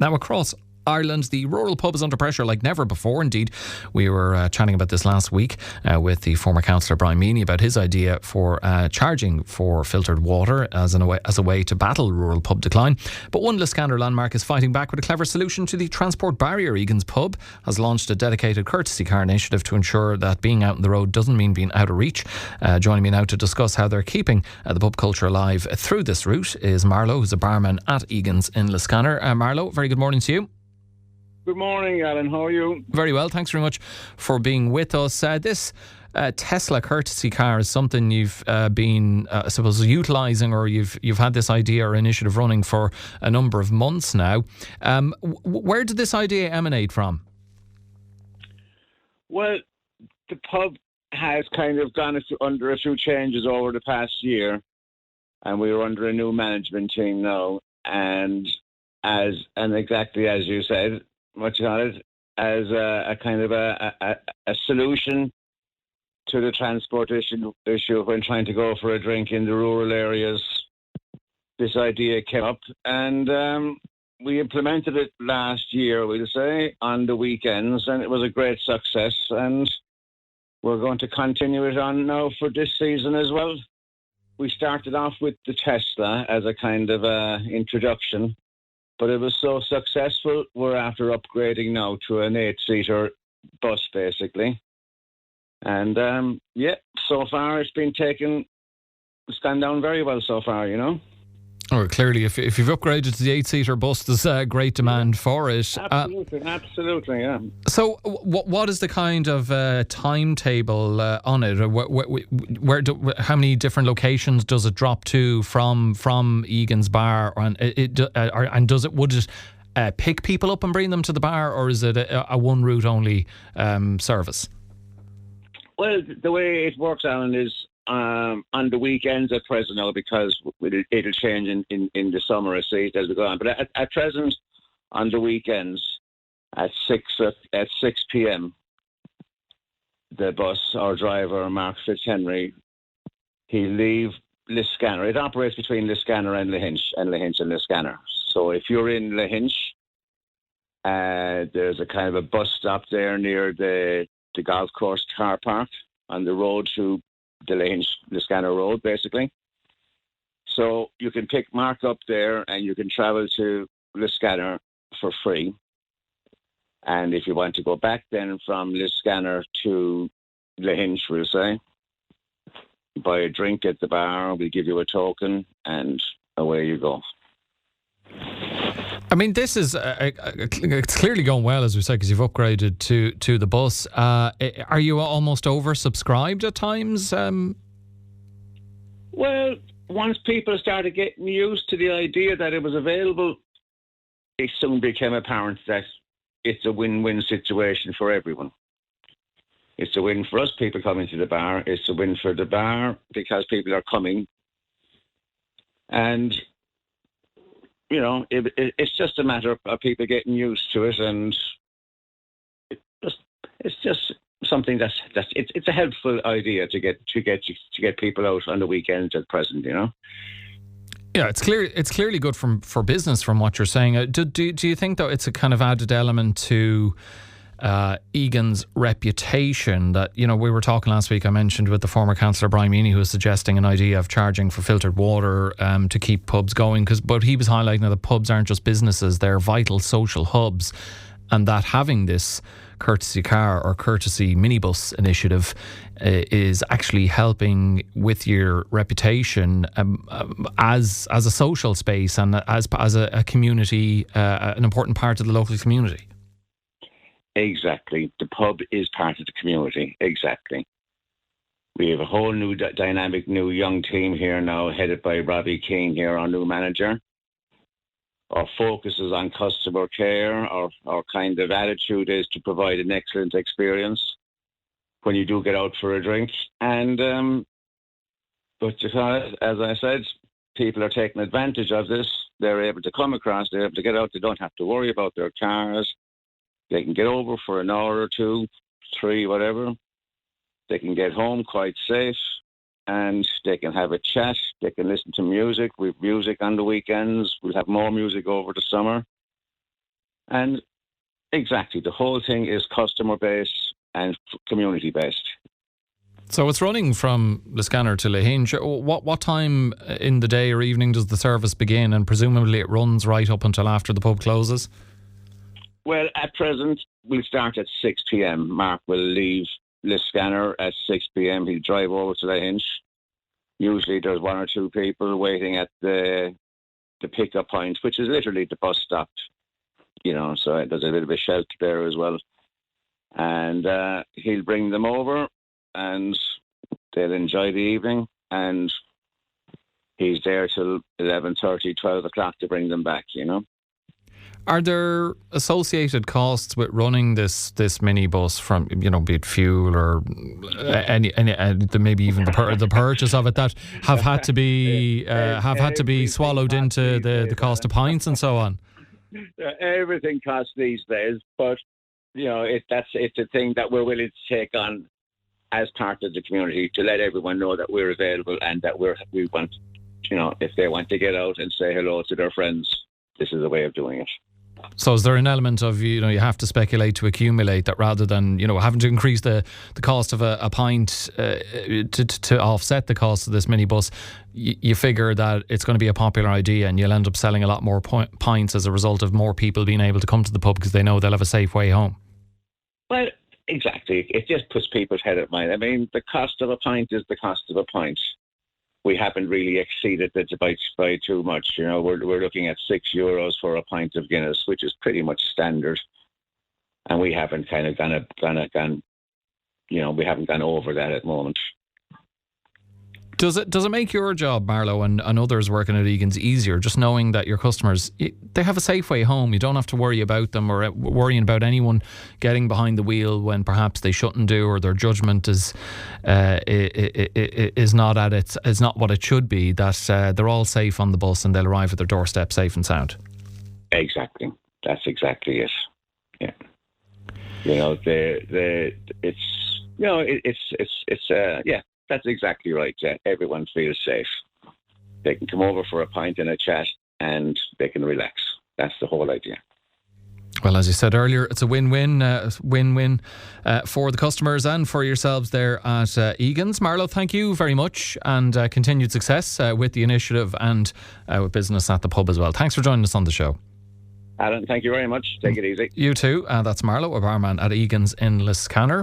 Now, across Ireland, the rural pub is under pressure like never before. Indeed, we were chatting about this last week with the former councillor Brian Meany about his idea for charging for filtered water as a way to battle rural pub decline. But one Liscannor landmark is fighting back with a clever solution to the transport barrier. Egan's pub has launched a dedicated courtesy car initiative to ensure that being out on the road doesn't mean being out of reach. Joining me now to discuss how they're keeping the pub culture alive through this route is Marlo, who's a barman at Egan's in Liscannor. Marlo, very good morning to you. Good morning, Alan. How are you? Very well. Thanks very much for being with us. This Tesla courtesy car is something you've been, I suppose, utilising, or you've had this idea or initiative running for a number of months now. Where did this idea emanate from? Well, the pub has kind of gone under a few changes over the past year, and we are under a new management team now. And exactly as you said, as a kind of a solution to the transport issue when trying to go for a drink in the rural areas, this idea came up, and we implemented it last year, we'll say, on the weekends, and it was a great success, and we're going to continue it on now for this season as well. We started off with the Tesla as a kind of introduction, but it was so successful, we're after upgrading now to an 8-seater bus, basically. And, so far it's gone down very well so far, you know. Oh, clearly, if you've upgraded to the 8-seater bus, there's great demand for it. Absolutely, yeah. So, what is the kind of timetable on it? How many different locations does it drop to from Egan's bar? Would it pick people up and bring them to the bar, or is it a one route only service? Well, the way it works, Alan, is on the weekends at present now, because it'll change in the summer as we go on. But at present, on the weekends at 6 p.m, the bus or driver, Mark Fitzhenry, he'll leave Liscannor. It operates between Liscannor and Lahinch and Liscannor. So if you're in Lahinch, there's a kind of a bus stop there near the golf course car park on the road to the Liscannor Road, basically. So you can pick Mark up there and you can travel to Liscannor for free. And if you want to go back then from Liscannor to Lahinch, we'll say, buy a drink at the bar, we'll give you a token, and away you go. I mean, this is it's clearly going well, as we said, because you've upgraded to the bus. Are you almost oversubscribed at times? Well, once people started getting used to the idea that it was available, it soon became apparent that it's a win-win situation for everyone. It's a win for us, people coming to the bar. It's a win for the bar because people are coming. And you know, it's just a matter of people getting used to it, and it's just something that's a helpful idea to get people out on the weekends at present, you know. Yeah, it's clearly good for business from what you're saying. Do you think though it's a kind of added element to Egan's reputation that, you know, we were talking last week, I mentioned with the former councillor Brian Meany, who was suggesting an idea of charging for filtered water to keep pubs going, but he was highlighting that the pubs aren't just businesses, they're vital social hubs, and that having this courtesy car or courtesy minibus initiative is actually helping with your reputation as a social space and as a community, an important part of the local community. Exactly. The pub is part of the community. Exactly. We have a whole new dynamic, new young team here now, headed by Robbie King here, our new manager. Our focus is on customer care. Our kind of attitude is to provide an excellent experience when you do get out for a drink. And, but as I said, people are taking advantage of this. They're able to come across, they're able to get out. They don't have to worry about their cars. They can get over for an hour or 2, 3, whatever. They can get home quite safe, and they can have a chat. They can listen to music. We have music on the weekends. We'll have more music over the summer. And exactly, the whole thing is customer-based and community-based. So it's running from Liscannor to Lahinch. What time in the day or evening does the service begin? And presumably it runs right up until after the pub closes? Well, at present, we'll start at 6 p.m. Mark will leave Liscannor at 6 p.m. He'll drive over to Lahinch. Usually there's one or two people waiting at the pickup point, which is literally the bus stop, so there's a bit of a shelter there as well. And he'll bring them over and they'll enjoy the evening, and he's there till 11:30, 12 o'clock to bring them back, Are there associated costs with running this minibus from, be it fuel or any maybe even the purchase of it that have had to be swallowed into the cost of pints and so on? Everything costs these days, but it's a thing that we're willing to take on as part of the community, to let everyone know that we're available and that we want, if they want to get out and say hello to their friends, this is a way of doing it. So is there an element of, you have to speculate to accumulate, that rather than, having to increase the cost of a pint to offset the cost of this minibus, you figure that it's going to be a popular idea and you'll end up selling a lot more pints as a result of more people being able to come to the pub because they know they'll have a safe way home? Well, exactly. It just puts people's head at mind. I mean, the cost of a pint is the cost of a pint. We haven't really exceeded it by too much. We're looking at €6 for a pint of Guinness, which is pretty much standard. And we haven't kind of gone we haven't gone over that at the moment. Does it make your job, Marlo, and others working at Egan's easier, just knowing that your customers, they have a safe way home? You don't have to worry about them or worrying about anyone getting behind the wheel when perhaps they shouldn't do, or their judgment is not what it should be. That they're all safe on the bus and they'll arrive at their doorstep safe and sound. Exactly, that's exactly it. Yeah, yeah. That's exactly right. Everyone feels safe. They can come over for a pint and a chat and they can relax. That's the whole idea. Well, as you said earlier, it's a win-win for the customers and for yourselves there at Egan's. Marlo, thank you very much, and continued success with the initiative and with business at the pub as well. Thanks for joining us on the show. Alan, thank you very much. Take it easy. You too. That's Marlo, a barman at Egan's in Liscannor.